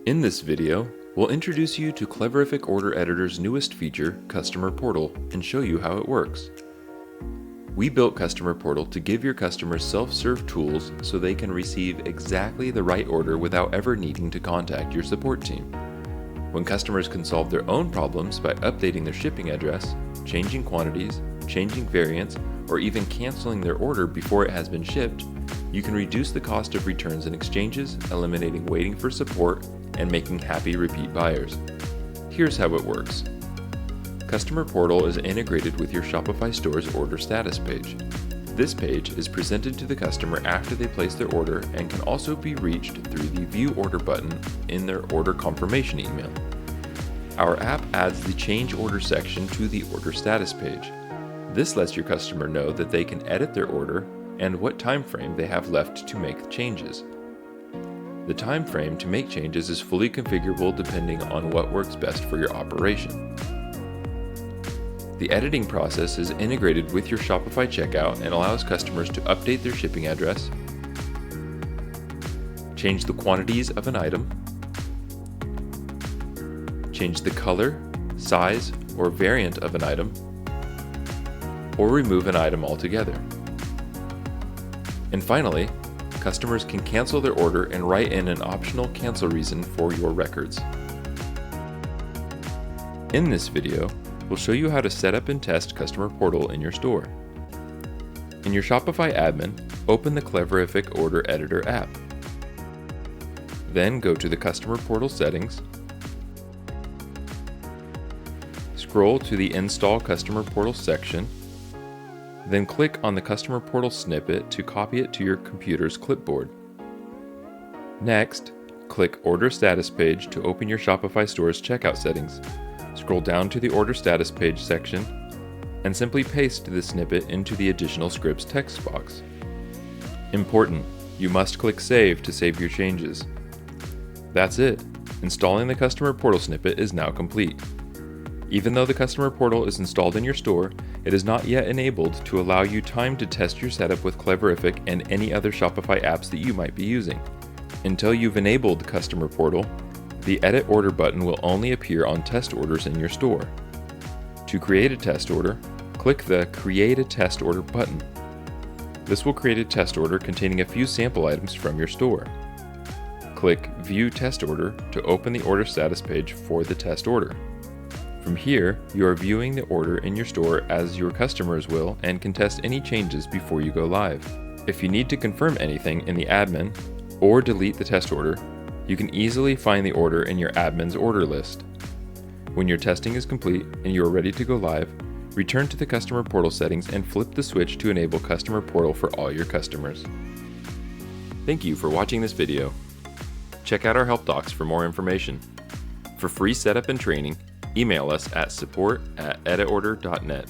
In this video, we'll introduce you to Cleverific Order Editor's newest feature, Customer Portal, and show you how it works. We built Customer Portal to give your customers self-serve tools so they can receive exactly the right order without ever needing to contact your support team. When customers can solve their own problems by updating their shipping address, changing quantities, changing variants, or even canceling their order before it has been shipped, you can reduce the cost of returns and exchanges, eliminating waiting for support, and making happy repeat buyers. Here's how it works. Customer Portal is integrated with your Shopify store's order status page. This page is presented to the customer after they place their order and can also be reached through the View Order button in their order confirmation email. Our app adds the Change Order section to the order status page. This lets your customer know that they can edit their order and what time frame they have left to make changes. The time frame to make changes is fully configurable depending on what works best for your operation. The editing process is integrated with your Shopify checkout and allows customers to update their shipping address, change the quantities of an item, change the color, size, or variant of an item, or remove an item altogether. And finally, customers can cancel their order and write in an optional cancel reason for your records. In this video, we'll show you how to set up and test Customer Portal in your store. In your Shopify admin, open the Cleverific Order Editor app. Then go to the Customer Portal settings, scroll to the Install Customer Portal section, then click on the Customer Portal snippet to copy it to your computer's clipboard. Next, click Order Status Page to open your Shopify store's checkout settings. Scroll down to the Order Status Page section and simply paste the snippet into the Additional Scripts text box. Important: you must click Save to save your changes. That's it. Installing the Customer Portal snippet is now complete. Even though the Customer Portal is installed in your store, it is not yet enabled to allow you time to test your setup with Cleverific and any other Shopify apps that you might be using. Until you've enabled Customer Portal, the Edit Order button will only appear on test orders in your store. To create a test order, click the Create a Test Order button. This will create a test order containing a few sample items from your store. Click View Test Order to open the order status page for the test order. From here, you are viewing the order in your store as your customers will and can test any changes before you go live. If you need to confirm anything in the admin or delete the test order, you can easily find the order in your admin's order list. When your testing is complete and you are ready to go live, return to the Customer Portal settings and flip the switch to enable Customer Portal for all your customers. Thank you for watching this video. Check out our help docs for more information. For free setup and training, email us at support@editorder.net.